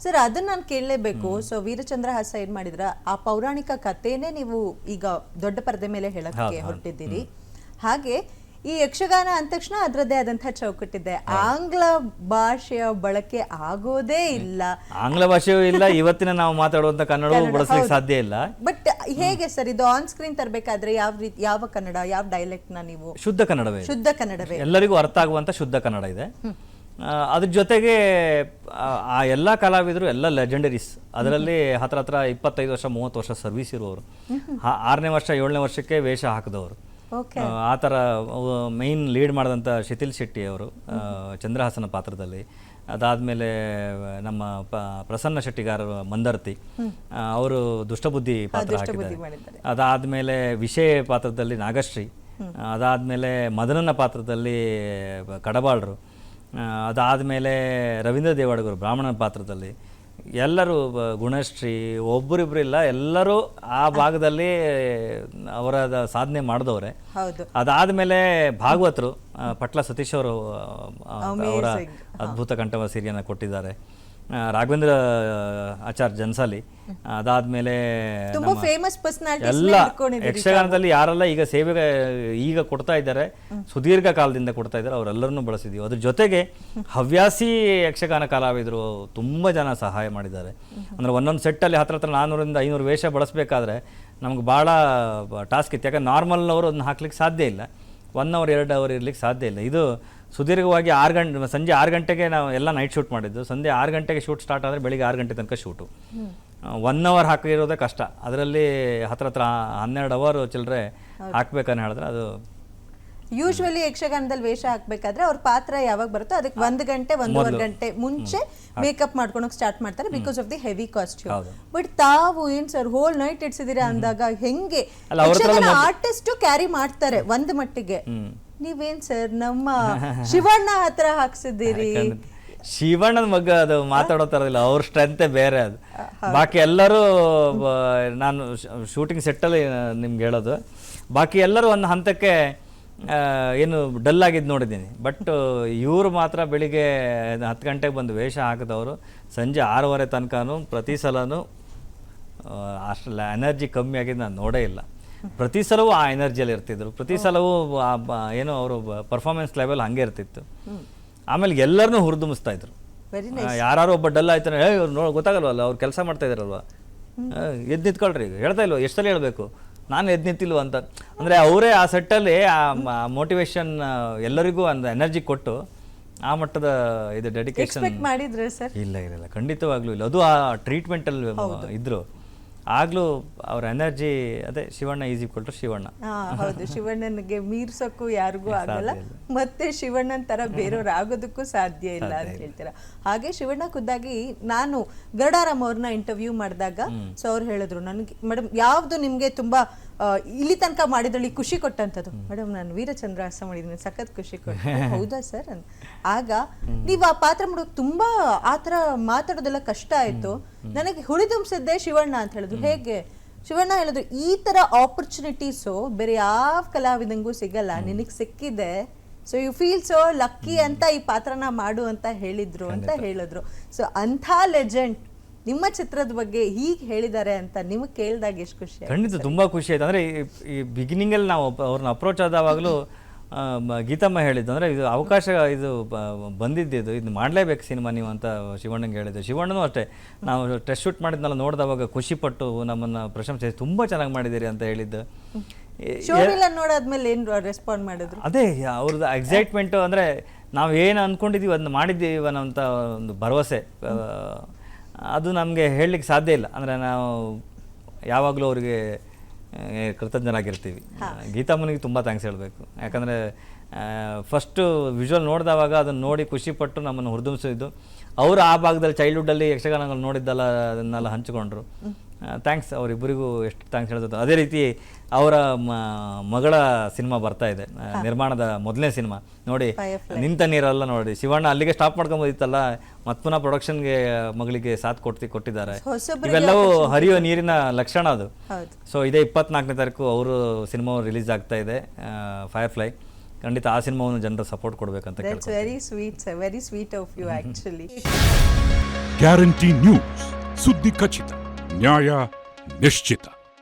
Sir ಅದನ್ನ ನಾನು ಕೇಳಲೇಬೇಕು. So ವೀರಚಂದ್ರ ಹಾಸ ಏನ್ ಮಾಡಿದ್ರ ಆ ಪೌರಾಣಿಕ ಕಥೆನೇ ನೀವು ಈಗ ದೊಡ್ಡ ಪರದೆ ಮೇಲೆ ಹೇಳಕ್ಕೆ ಹೊರಟಿದ್ದೀರಿ. ಹಾಗೆ ಈ ಯಕ್ಷಗಾನ ಅಂದ ತಕ್ಷಣ ಅದರದ್ದೇ ಆದಂತಹ ಚೌಕಟ್ಟಿದೆ. ಆಂಗ್ಲ ಭಾಷೆಯ ಬಳಕೆ ಆಗೋದೇ ಇಲ್ಲ. ಆಂಗ್ಲ ಭಾಷೆಯೂ ಇಲ್ಲ, ಇವತ್ತಿನ ನಾವು ಮಾತಾಡುವಂತ ಕನ್ನಡವೂ ಬಳಸಲಿಕ್ಕೆ ಸಾಧ್ಯ ಇಲ್ಲ. ಬಟ್ ಹೇಗೆ ಸರ್ ಇದು ಆನ್ ಸ್ಕ್ರೀನ್ ತರಬೇಕಾದ್ರೆ ಯಾವ ಕನ್ನಡ, ಯಾವ ಡೈಲೆಕ್ಟ್ ನ ನೀವು? ಶುದ್ಧ ಕನ್ನಡವೇ, ಎಲ್ಲರಿಗೂ ಅರ್ಥ ಆಗುವಂತ ಶುದ್ಧ ಕನ್ನಡ ಇದೆ. ಅದ್ರ ಜೊತೆಗೆ ಆ ಎಲ್ಲ ಕಲಾವಿದರು ಎಲ್ಲ ಲೆಜೆಂಡರೀಸ್, ಅದರಲ್ಲಿ ಹತ್ರ 25 ವರ್ಷ 30 ವರ್ಷ ಸರ್ವಿಸ್ ಇರುವವರು, 6ನೇ ವರ್ಷ 7ನೇ ವರ್ಷಕ್ಕೆ ವೇಷ ಹಾಕಿದವರು. ಆ ಥರ ಮೈನ್ ಲೀಡ್ ಮಾಡಿದಂಥ ಶಿಥಿಲ್ ಶೆಟ್ಟಿ ಅವರು ಚಂದ್ರಹಾಸನ ಪಾತ್ರದಲ್ಲಿ. ಅದಾದಮೇಲೆ ನಮ್ಮ ಪ್ರಸನ್ನ ಶೆಟ್ಟಿಗಾರರು ಮಂದರ್ತಿ, ಅವರು ದುಷ್ಟಬುದ್ಧಿ ಪಾತ್ರ ಹಾಕಿದ್ದಾರೆ. ಅದಾದಮೇಲೆ ವಿಷಯ ಪಾತ್ರದಲ್ಲಿ ನಾಗಶ್ರೀ, ಅದಾದಮೇಲೆ ಮದನನ ಪಾತ್ರದಲ್ಲಿ ಕಡಬಾಳ್ರು, ಅದಾದಮೇಲೆ ರವೀಂದ್ರ ದೇವಾಡಗರು ಬ್ರಾಹ್ಮಣನ ಪಾತ್ರದಲ್ಲಿ. ಎಲ್ಲರೂ ಗುಣಶ್ರೀ, ಒಬ್ಬರಿಬ್ರು ಇಲ್ಲ, ಎಲ್ಲರೂ ಆ ಭಾಗದಲ್ಲಿ ಅವರ ಸಾಧನೆ ಮಾಡಿದವ್ರೆ. ಅದಾದಮೇಲೆ ಭಾಗವತರು ಪಟ್ಲ ಸತೀಶ್ ಅವರು ಅವರ ಅದ್ಭುತ ಕಂಠವ ಸಿರಿಯನ್ನು ಕೊಟ್ಟಿದ್ದಾರೆ. ರಾಘವೇಂದ್ರ ಆಚಾರ್ಯ ಜನ್ಸಾಲಿ, ಅದಾದ್ಮೇಲೆ ಎಲ್ಲ ಯಕ್ಷಗಾನದಲ್ಲಿ ಯಾರೆಲ್ಲ ಈಗ ಸೇವೆಗೆ ಈಗ ಕೊಡ್ತಾ ಇದ್ದಾರೆ, ಸುದೀರ್ಘ ಕಾಲದಿಂದ ಕೊಡ್ತಾ ಇದ್ದಾರೆ, ಅವರೆಲ್ಲರನ್ನೂ ಬಳಸಿದೀವಿ. ಅದ್ರ ಜೊತೆಗೆ ಹವ್ಯಾಸಿ ಯಕ್ಷಗಾನ ಕಲಾವಿದರು ತುಂಬಾ ಜನ ಸಹಾಯ ಮಾಡಿದ್ದಾರೆ. ಅಂದ್ರೆ ಒಂದೊಂದು ಸೆಟ್ಟಲ್ಲಿ ಹತ್ರ 400ರಿಂದ 500 ವೇಷ ಬಳಸಬೇಕಾದ್ರೆ ನಮ್ಗೆ ಭಾಳ ಟಾಸ್ಕ್ ಇತ್ತು. ಯಾಕಂದ್ರೆ ನಾರ್ಮಲ್ನವರು ಅದನ್ನ ಹಾಕ್ಲಿಕ್ಕೆ ಸಾಧ್ಯ ಇಲ್ಲ, 1 ಅವರ್ 2 ಅವರ್ ಇರ್ಲಿಕ್ಕೆ ಸಾಧ್ಯ ಇಲ್ಲ. ಇದು ಸುದೀರ್ಘವಾಗಿ 6 ಗಂಟೆ, ಸಂಜೆ 6 ಗಂಟೆಗೆ ನಾವು ಎಲ್ಲ ನೈಟ್ ಶೂಟ್ ಮಾಡಿದ್ದು. ಸಂಜೆ 6 ಗಂಟೆಗೆ ಶೂಟ್ ಸ್ಟಾರ್ಟ್ ಆದರೆ ಬೆಳಿಗ್ಗೆ 6 ಗಂಟೆ ತನಕ ಶೂಟು. 1 ಅವರ್ ಹಾಕಿರೋದೇ ಕಷ್ಟ. ಅದರಲ್ಲಿ ಹತ್ರ 12 ಅವರ್ ಚಿಲ್ಲರೆ ಹಾಕ್ಬೇಕಂತ ಹೇಳಿದ್ರೆ ಅದು ಯೂಶ್ವಲಿ ಯಕ್ಷಗಾನದಲ್ಲಿ ವೇಷ ಹಾಕ್ಬೇಕಾದ್ರೆ ಅವ್ರ ಪಾತ್ರ ಯಾವಾಗ ಬರುತ್ತೋ ಅದಕ್ಕೆ 1 ಗಂಟೆ 1.5 ಗಂಟೆ ಮುಂಚೆ ಮೇಕಪ್ ಮಾಡ್ಕೊಳಕ್ ಸ್ಟಾರ್ಟ್ ಮಾಡ್ತಾರೆ, because of the heavy costume. But ತಾವು ಏನ್ ಸರ್ ಹೋಲ್ ನೈಟ್ ಇಡ್ಸಿದಿರ ಅಂದಾಗ ಹೆಂಗೆ ಆರ್ಟಿಸ್ಟ್ ಕ್ಯಾರಿ ಮಾಡ್ತಾರೆ ಒಂದ್ ಮಟ್ಟಿಗೆ, ನೀವೇನ್ ಸರ್ ನಮ್ಮ ಶಿವಣ್ಣ ಹತ್ರ ಹಾಕ್ಸಿದ್ದೀರಿ? ಶಿವಣ್ಣನ ಮಗ ಅದು ಮಾತಾಡೋ ಥರದಿಲ್ಲ, ಅವ್ರ ಸ್ಟ್ರೆಂತೆ ಬೇರೆ. ಅದು ಬಾಕಿ ಎಲ್ಲರೂ, ನಾನು ಶೂಟಿಂಗ್ ಸೆಟ್ಟಲ್ಲಿ ನಿಮ್ಗೆ ಹೇಳೋದು, ಬಾಕಿ ಎಲ್ಲರೂ ಒಂದು ಹಂತಕ್ಕೆ ಏನು ಡಲ್ ಆಗಿದ್ದು ನೋಡಿದ್ದೀನಿ. ಬಟ್ ಇವರು ಮಾತ್ರ ಬೆಳಿಗ್ಗೆ 10 ಗಂಟೆಗೆ ಬಂದು ವೇಷ ಹಾಕಿದವರು ಸಂಜೆ 6:30 ತನಕನೂ ಪ್ರತಿ ಸಲನೂ ಅಷ್ಟೆಲ್ಲ ಎನರ್ಜಿ ಕಮ್ಮಿ ಆಗಿದ್ದು ನಾನು ನೋಡೇ ಇಲ್ಲ. ಪ್ರತಿ ಸಲವೂ ಆ ಎನರ್ಜಿಯಲ್ಲಿ ಇರ್ತಿದ್ರು, ಪ್ರತಿ ಸಲವೂ ಏನು ಅವರು ಪರ್ಫಾರ್ಮೆನ್ಸ್ ಲೆವೆಲ್ ಹಂಗೆ ಇರ್ತಿತ್ತು. ಆಮೇಲೆ ಎಲ್ಲರನ್ನೂ ಹುರಿದುಂಬಿಸ್ತಾ ಇದ್ರು. ಯಾರು ಒಬ್ಬ ಡಲ್ ಆಯ್ತಾನೆ, ಇವ್ರು ಗೊತ್ತಾಗಲ್ವಲ್ಲ, ಅವ್ರು ಕೆಲಸ ಮಾಡ್ತಾ ಇದಾರಲ್ವ, ಎದ್ದು ನಿಂತ್ಕೊಳ್ರಿ, ಹೇಳ್ತಾ ಇಲ್ವ, ಎಷ್ಟು ಸಲ ಹೇಳ್ಬೇಕು, ನಾನು ಎದ್ದು ನಿಂತಿಲ್ವ ಅಂತ. ಅಂದರೆ ಅವರೇ ಆ ಸೆಟ್ಟಲ್ಲಿ ಆ ಮೋಟಿವೇಶನ್ ಎಲ್ಲರಿಗೂ ಒಂದು ಎನರ್ಜಿ ಕೊಟ್ಟು ಆ ಮಟ್ಟದ ಇದು ಡೆಡಿಕೇಶನ್ ಮಾಡಿದ್ರೆ ಸರ್? ಇಲ್ಲ ಖಂಡಿತವಾಗ್ಲೂ ಇಲ್ಲ. ಅದು ಆ ಟ್ರೀಟ್ಮೆಂಟಲ್ಲಿ ಇದ್ರು ಆಗ್ಲೂ ಅವ್ರ ಎನರ್ಜಿ. ಅದೇ Shivanna is equal to Shivanna. ಹೌದು, ಶಿವಣ್ಣನಿಗೆ ಮೀರ್ಸಕ್ಕೂ ಯಾರಿಗೂ ಆಗಲ್ಲ, ಮತ್ತೆ ಶಿವಣ್ಣನ ತರ ಬೇರೆಯವ್ರು ಆಗೋದಕ್ಕೂ ಸಾಧ್ಯ ಇಲ್ಲ ಅಂತ ಹೇಳ್ತೀರಾ. ಹಾಗೆ ಶಿವಣ್ಣ ಖುದ್ದಾಗಿ ನಾನು ಗರುಡಾರಾಮ್ ಅವ್ರನ್ನ ಇಂಟರ್ವ್ಯೂ ಮಾಡಿದಾಗ ಸೊ ಅವ್ರು ಹೇಳಿದ್ರು ನನಗೆ, ಮೇಡಮ್ ಯಾವ್ದು ನಿಮ್ಗೆ ತುಂಬಾ ಇಲ್ಲಿ ತನಕ ಮಾಡಿದ್ರಲ್ಲಿ ಖುಷಿ ಕೊಟ್ಟಂಥದ್ದು? ಮೇಡಮ್ ನಾನು ವೀರಚಂದ್ರ ಹಾಸ ಮಾಡಿದ್ದೀನಿ, ಸಖತ್ ಖುಷಿ ಕೊಟ್ಟು. ಹೌದಾ ಸರ್? ಆಗ ನೀವು ಆ ಪಾತ್ರ ಮಾಡೋಕೆ ತುಂಬಾ ಆತರ ಮಾತಾಡೋದೆಲ್ಲ ಕಷ್ಟ ಆಯ್ತು, ನನಗೆ ಹುರಿದುಂಬಿಸಿದ್ದೆ ಶಿವಣ್ಣ ಅಂತ ಹೇಳಿದ್ರು. ಹೇಗೆ? ಶಿವಣ್ಣ ಹೇಳಿದ್ರು ಈ ತರ ಆಪರ್ಚುನಿಟೀಸು ಬೇರೆ ಯಾವ ಕಲಾವಿದಂಗೂ ಸಿಗಲ್ಲ, ನಿನಗೆ ಸಿಕ್ಕಿದೆ, so you feel so lucky ಅಂತ ಈ ಪಾತ್ರನ ಮಾಡು ಅಂತ ಹೇಳಿದ್ರು ಅಂತ ಹೇಳಿದ್ರು. ಸೊ ಅಂಥ ಲೆಜೆಂಡ್ ನಿಮ್ಮ ಚಿತ್ರದ ಬಗ್ಗೆ ಹೀಗೆ ಹೇಳಿದ್ದಾರೆ ಅಂತ ನಿಮಗೆ ಕೇಳಿದಾಗ ಎಷ್ಟು ಖುಷಿ? ಖಂಡಿತ ತುಂಬಾ ಖುಷಿ ಆಯ್ತು. ಅಂದ್ರೆ ಈ ಬಿಗಿನಿಂಗ್ ಅಲ್ಲಿ ನಾವು ಅವ್ರನ್ನ ಅಪ್ರೋಚ್ ಆದವಾಗಲೂ ಗೀತಮ್ಮ ಹೇಳಿದ್ದು, ಅಂದರೆ ಇದು ಅವಕಾಶ ಇದು ಬಂದಿದ್ದು, ಇದು ಮಾಡಲೇಬೇಕು ಸಿನಿಮಾ ನೀವು ಅಂತ ಶಿವಣ್ಣಂಗೆ ಹೇಳಿದ್ದು. ಶಿವಣ್ಣನೂ ಅಷ್ಟೇ, ನಾವು ಟೆಸ್ಟ್ ಶೂಟ್ ಮಾಡಿದ್ನೆಲ್ಲ ನೋಡಿದವಾಗ ಖುಷಿಪಟ್ಟು ನಮ್ಮನ್ನು ಪ್ರಶಂಸೆ ತುಂಬ ಚೆನ್ನಾಗಿ ಮಾಡಿದ್ದೀರಿ ಅಂತ ಹೇಳಿದ್ದು. ನೋಡಾದ್ಮೇಲೆ ಏನು ರೆಸ್ಪಾಂಡ್ ಮಾಡಿದ್ರು? ಅದೇ ಅವ್ರದ್ದು ಎಕ್ಸೈಟ್ಮೆಂಟು, ಅಂದರೆ ನಾವು ಏನು ಅಂದ್ಕೊಂಡಿದ್ದೀವಿ ಅದನ್ನ ಮಾಡಿದ್ದೀವಿ ಅನ್ನೋಂಥ ಒಂದು ಭರವಸೆ, ಅದು ನಮಗೆ ಹೇಳಲಿಕ್ಕೆ ಸಾಧ್ಯ ಇಲ್ಲ. ಅಂದರೆ ನಾವು ಯಾವಾಗಲೂ ಅವ್ರಿಗೆ ಕೃತಜ್ಞರಾಗಿರ್ತೀವಿ. ಗೀತಾಮ್ಮನಿಗೆ ತುಂಬ ಥ್ಯಾಂಕ್ಸ್ ಹೇಳಬೇಕು. ಯಾಕಂದರೆ ಫಸ್ಟು ವಿಜುವಲ್ ನೋಡಿದವಾಗ ಅದನ್ನು ನೋಡಿ ಖುಷಿಪಟ್ಟು ನಮ್ಮನ್ನು ಹುರಿದುಂಬಿಸಿದ್ದು. ಅವರು ಆ ಭಾಗದಲ್ಲಿ ಚೈಲ್ಡ್ಹುಡ್ಡಲ್ಲಿ ಯಕ್ಷಗಾನಗಳು ನೋಡಿದ್ದಲ್ಲ, ಅದನ್ನೆಲ್ಲ ಹಂಚಿಕೊಂಡ್ರು. ಥ್ಯಾಂಕ್ಸ್, ಅವರಿಬ್ಬರಿಗೂ ಎಷ್ಟು ಥ್ಯಾಂಕ್ಸ್ ಹೇಳ್ತದೆ. ಅದೇ ರೀತಿ ಅವರ ಮಗಳ ಸಿನಿಮಾ ಬರ್ತಾ ಇದೆ, ನಿರ್ಮಾಣದ ಮೊದಲನೇ ಸಿನಿಮಾ ನೋಡಿ, ನಿಂತ ನೀರೆಲ್ಲ ನೋಡಿ, ಶಿವಣ್ಣ ಅಲ್ಲಿಗೆ ಸ್ಟಾಪ್ ಮಾಡ್ಕೊಂಬೋದಿತ್ತಲ್ಲ, ಮತ್ತೆ ಪುನಃ ಪ್ರೊಡಕ್ಷನ್ಗೆ ಮಗಳಿಗೆ ಸಾಥ್ ಕೊಟ್ಟಿದ್ದಾರೆ. ಇವೆಲ್ಲವೂ ಹರಿಯೋ ನೀರಿನ ಲಕ್ಷಣ ಅದು. ಸೊ ಇದೇ 24ನೇ ತಾರೀಕು ಅವರು ಸಿನಿಮಾ ರಿಲೀಸ್ ಆಗ್ತಾ ಇದೆ, ಫೈರ್ಫ್ಲೈ. ಖಂಡಿತ ಆ ಸಿನಿಮಾವನ್ನು ಜನರು ಸಪೋರ್ಟ್ ಕೊಡಬೇಕಂತ. Very sweet, very sweet of you actually. Guarantee news, ಸುದ್ದಿ ಖಚಿತ, ನ್ಯಾಯ ನಿಶ್ಚಿತ.